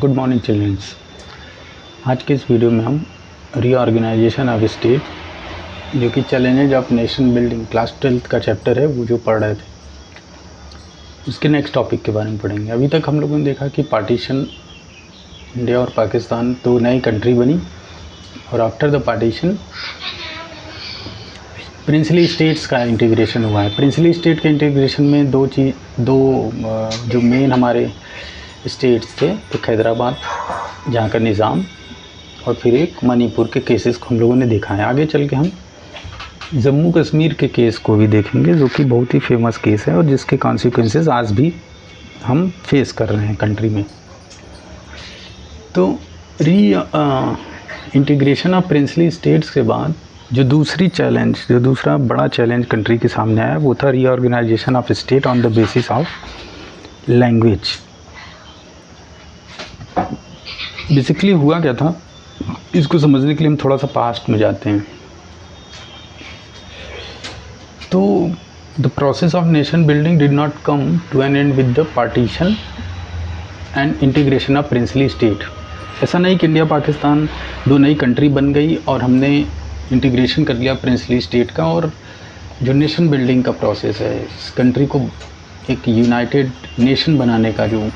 Good morning children's. आज के इस वीडियो में हम रीऑर्गेनाइजेशन ऑफ स्टेट जो कि challenges of nation building class 12th का चैप्टर है वो जो पढ़ रहे थे उसके नेक्स्ट टॉपिक के बारे में पढ़ेंगे। अभी तक हम लोगों ने देखा कि पार्टीशन इंडिया और पाकिस्तान दो नई कंट्री बनी और after the partition princely states का इंटीग्रेशन हुआ है। प्रिंसली स्टेट के इंटीग्रेशन में दो जो मेन हमारे स्टेट्स थे, एक हैदराबाद जहाँ का निज़ाम और फिर एक मणिपुर के केसेस को हम लोगों ने देखा है। आगे चल के हम जम्मू कश्मीर के केस को भी देखेंगे जो कि बहुत ही फेमस केस है और जिसके कॉन्सिक्वेंसेस आज भी हम फेस कर रहे हैं कंट्री में। तो इंटीग्रेशन ऑफ प्रिंसली स्टेट्स के बाद जो दूसरा बड़ा चैलेंज कंट्री के सामने आया वो था reorganisation of state on the basis of language. Basically हुआ क्या था, इसको समझने के लिए हम थोड़ा सा पास्ट में जाते हैं। तो the process of nation building did not come to an end with the partition and integration of princely state. ऐसा नहीं कि इंडिया पाकिस्तान दो नई कंट्री बन गई और हमने इंटीग्रेशन कर लिया प्रिंसली स्टेट का, और जो नेशन बिल्डिंग का प्रोसेस है, इस कंट्री को एक यूनाइटेड नेशन बनाने का, जो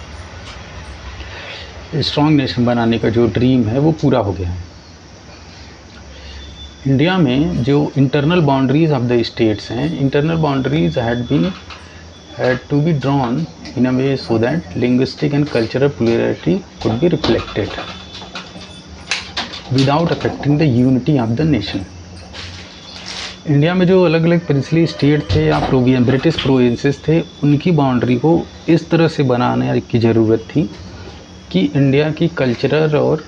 स्ट्रॉन्ग नेशन बनाने का जो ड्रीम है वो पूरा हो गया है। इंडिया में जो internal boundaries of the states हैं, internal boundaries had to be drawn in a way so that linguistic and cultural plurality could be reflected without affecting the unity of the nation. India में जो अलग अलग princely state थे या British provinces थे, उनकी boundary को इस तरह से बनाने की ज़रूरत थी कि इंडिया की कल्चरल और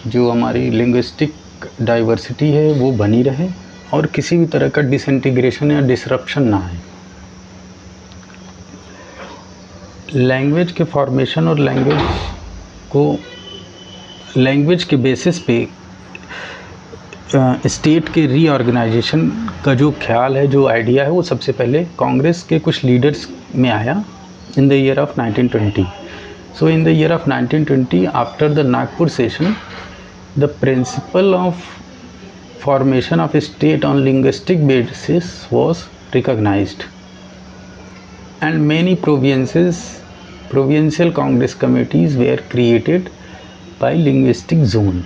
जो हमारी लिंग्विस्टिक डाइवर्सिटी है वो बनी रहे और किसी भी तरह का डिसइंटीग्रेशन या डिसरप्शन ना आए। लैंग्वेज के फॉर्मेशन और लैंग्वेज के बेसिस पे स्टेट के रीऑर्गेनाइजेशन का जो ख्याल है, जो आइडिया है, वो सबसे पहले कांग्रेस के कुछ लीडर्स में आया in the year of 1920। So in the year of 1920, after the Nagpur session, the principle of formation of a state on linguistic basis was recognized, and many provincial Congress committees were created by linguistic zone.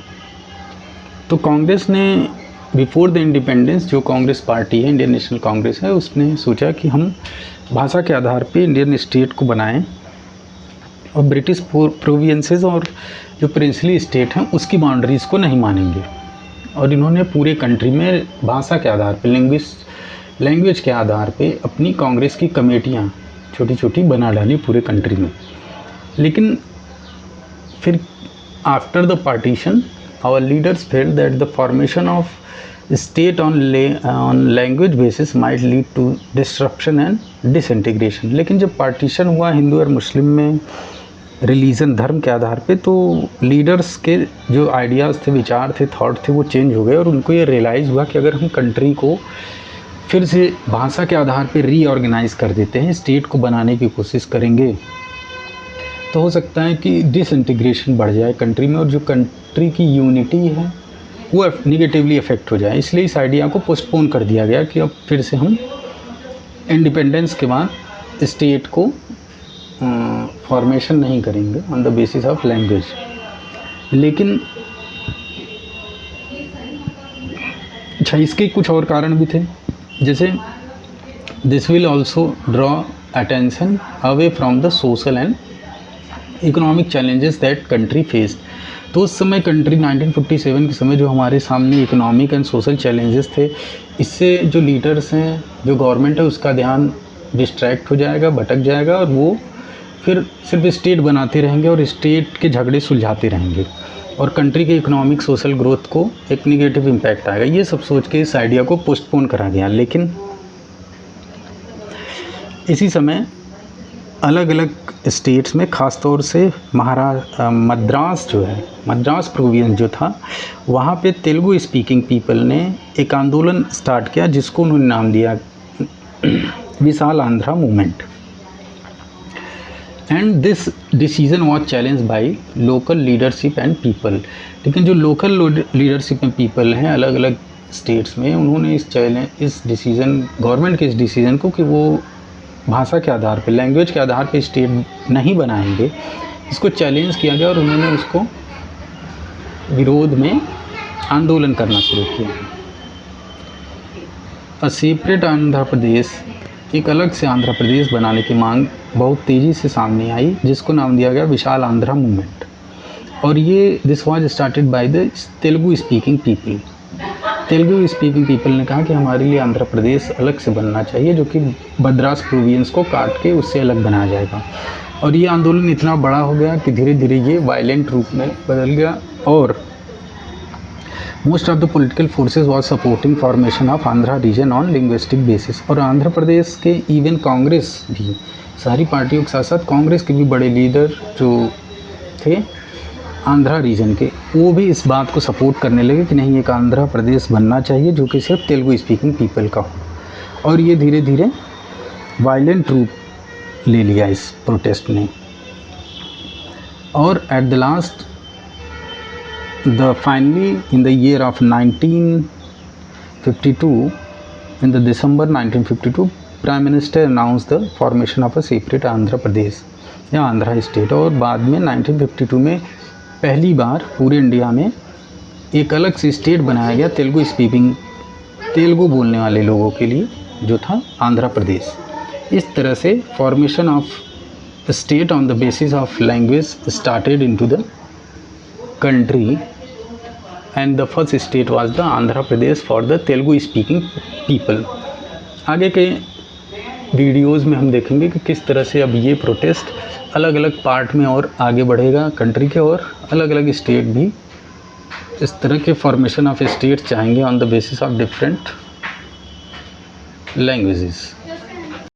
तो कांग्रेस ने before the independence, जो Congress party है, Indian national Congress है, उसने सोचा कि हम भाषा के आधार पे इंडियन स्टेट को बनाएं और ब्रिटिश प्रोविंसेस और जो प्रिंसली स्टेट हैं उसकी बाउंड्रीज़ को नहीं मानेंगे। और इन्होंने पूरे कंट्री में भाषा के आधार पे, लैंग्वेज के आधार पे अपनी कांग्रेस की कमेटियाँ छोटी छोटी बना डाली पूरे कंट्री में। लेकिन फिर after the partition our leaders felt that the formation of state on language basis might lead to disruption and disintegration. लेकिन जब पार्टीशन हुआ हिंदू और मुस्लिम में रिलीजन, धर्म के आधार पे, तो लीडर्स के जो आइडियाज़ थे, विचार थे, थॉट थे, वो चेंज हो गए और उनको ये रियलाइज़ हुआ कि अगर हम कंट्री को फिर से भाषा के आधार पे रीऑर्गेनाइज कर देते हैं, स्टेट को बनाने की कोशिश करेंगे, तो हो सकता है कि डिसइंटीग्रेशन बढ़ जाए कंट्री में और जो कंट्री की यूनिटी है वो निगेटिवली अफेक्ट हो जाए। इसलिए इस आइडिया को पोस्टपोन कर दिया गया कि अब फिर से हम इंडिपेंडेंस के बाद स्टेट को फॉर्मेशन नहीं करेंगे on the basis of language. लेकिन अच्छा, इसके कुछ और कारण भी थे, जैसे this will also draw attention away from the social and economic challenges that country faced. तो उस समय कंट्री 1957 के समय जो हमारे सामने इकोनॉमिक एंड सोशल चैलेंजेस थे, इससे जो लीडर्स हैं, जो गवर्नमेंट है, उसका ध्यान डिस्ट्रैक्ट हो जाएगा, भटक जाएगा और वो फिर सिर्फ स्टेट बनाते रहेंगे और स्टेट के झगड़े सुलझाते रहेंगे और कंट्री के इकोनॉमिक सोशल ग्रोथ को एक निगेटिव इम्पैक्ट आएगा। ये सब सोच के इस आइडिया को पोस्टपोन करा गया। लेकिन इसी समय अलग अलग स्टेट्स में, ख़ास तौर से मद्रास जो है, मद्रास प्रोविंस जो था, वहाँ पे तेलुगु स्पीकिंग पीपल ने एक आंदोलन स्टार्ट किया जिसको उन्होंने नाम दिया Vishal Andhra movement. And this decision was challenge by local leadership and people. लेकिन जो लोकल लीडरशिप एंड पीपल हैं अलग अलग स्टेट्स में, उन्होंने इस डिसीज़न, गवर्नमेंट के इस डिसीज़न को कि वो भाषा के आधार पे, लैंग्वेज के आधार पे स्टेट नहीं बनाएंगे, इसको चैलेंज किया गया और उन्होंने उसको विरोध में आंदोलन करना शुरू किया। अ सेपरेट आंध्र प्रदेश, एक अलग से आंध्र प्रदेश बनाने की मांग बहुत तेज़ी से सामने आई, जिसको नाम दिया गया विशाल आंध्रा मूवमेंट। और ये this was started by the Telugu speaking people. Telugu speaking people ने कहा कि हमारे लिए आंध्र प्रदेश अलग से बनना चाहिए, जो कि मद्रास प्रोविंस को काट के उससे अलग बनाया जाएगा। और ये आंदोलन इतना बड़ा हो गया कि धीरे धीरे ये वायलेंट रूप में बदल गया और most of the political forces was supporting formation of Andhra region on linguistic basis. और आंध्र प्रदेश के इवन कांग्रेस भी, सारी पार्टियों के साथ साथ कांग्रेस के भी बड़े लीडर जो थे आंध्रा रीजन के, वो भी इस बात को सपोर्ट करने लगे कि नहीं, एक आंध्र प्रदेश बनना चाहिए जो कि सिर्फ तेलुगु स्पीकिंग पीपल का हो। और ये धीरे धीरे वायलेंट रूप ले लिया इस प्रोटेस्ट ने। और at the last finally in the year of 1952, in the December 1952, Prime Minister announced the formation of a separate Andhra Pradesh या आंध्रा स्टेट। और बाद में 1952 में पहली बार पूरे इंडिया में एक अलग से स्टेट बनाया गया तेलुगु बोलने वाले लोगों के लिए, जो था आंध्र प्रदेश। इस तरह से formation of state on the basis of language started into the country and the first state was the Andhra Pradesh for the Telugu speaking people। आगे के वीडियोस में हम देखेंगे कि किस तरह से अब ये प्रोटेस्ट अलग अलग पार्ट में और आगे बढ़ेगा कंट्री के, और अलग अलग स्टेट भी इस तरह के फॉर्मेशन ऑफ स्टेट चाहेंगे on the basis of different languages.